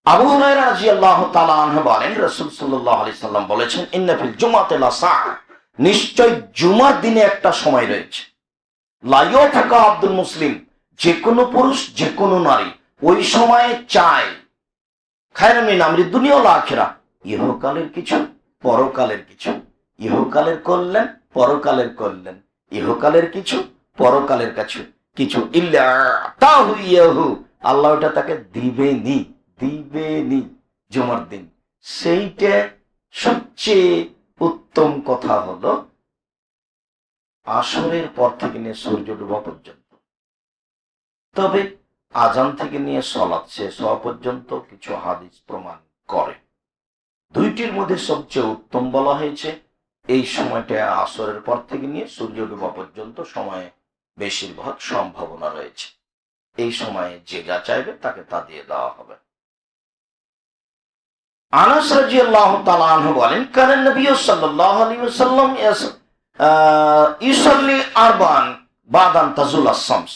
আবু হুরায়রা রাদিয়াল্লাহু তাআলা আনহু বলেন, রাসূল সাল্লাল্লাহু আলাইহি সাল্লাম বলেছেন, ইন্না ফিল জুমাতি লাসা, নিশ্চয় জুমার দিনে একটা সময় রয়েছে, লা ইউফিকা আব্দুল মুসলিম, যে কোনো পুরুষ যে কোনো নারী ওই সময়ে চায় খায়রান মিন আমরি দুনিয়া ওয়াল আখিরা, ইহকালের কিছু পরকালের কিছু, ইহকালের করলেন পরকালের করলেন, ইহকালের কিছু পরকালের কিছু কিছু, ইল্লা তাহু ইয়াহু, আল্লাহ ওটা তাকে দিবেনি দিবেনি জুমার দিন। সেইটা সবচেয়ে উত্তম কথা হলো আসরের পর থেকে নিয়ে সূর্য ডোবা পর্যন্ত। তবে আজান থেকে নিয়ে সালাত শেষ হওয়া পর্যন্ত কিছু হাদিস প্রমাণ করে। দুইটির মধ্যে সবচেয়ে উত্তম বলা হয়েছে এই সময়টা আসরের পর থেকে নিয়ে সূর্য ডোবা পর্যন্ত সময়ে বেশিরভাগ সম্ভাবনা রয়েছে। এই সময়ে যে যা চাইবে তাকে তা দিয়ে দেওয়া হবে। আনাস রাদিয়াল্লাহু তাআলা আনহু বলেন, কানা নবী সাল্লাল্লাহু আলাইহি ওয়াসাল্লাম ইউসাল্লি আরবান বাদান তাজুলাস শামস,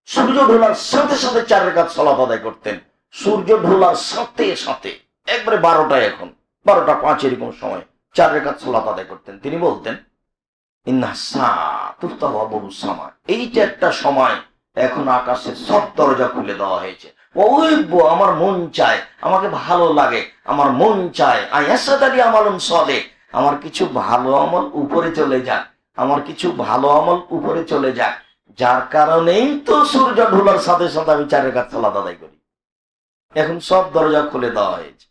সূর্য ঢোলার সাথে সাথে 4 রাকাত সালাত আদায় করতেন। সূর্য ঢোলার সাথে সাথে একবারে 12টায়, এখন 12টা 5 এরকম সময় 4 রাকাত সালাত আদায় করতেন। তিনি বলতেন, ইন্না তুফতাহু আবওয়াবুস সামা, এইটা একটা সময় এখন আকাশের সব দরজা খুলে দেওয়া হয়েছে। ওইবো, আমার মন চায়, আমাকে ভালো লাগে, আমার মন চায় আয়াসাদালি আমালুন সালেহ, আমার কিছু ভালো আমল উপরে চলে যাক, আমার কিছু ভালো আমল উপরে চলে যাক। যার কারণেই তো সূর্য ঢোলার সাথে সাথে আমি 4 রাকাত সালাত আদায় করি। এখন সব দরজা খুলে দেওয়া হয়েছে।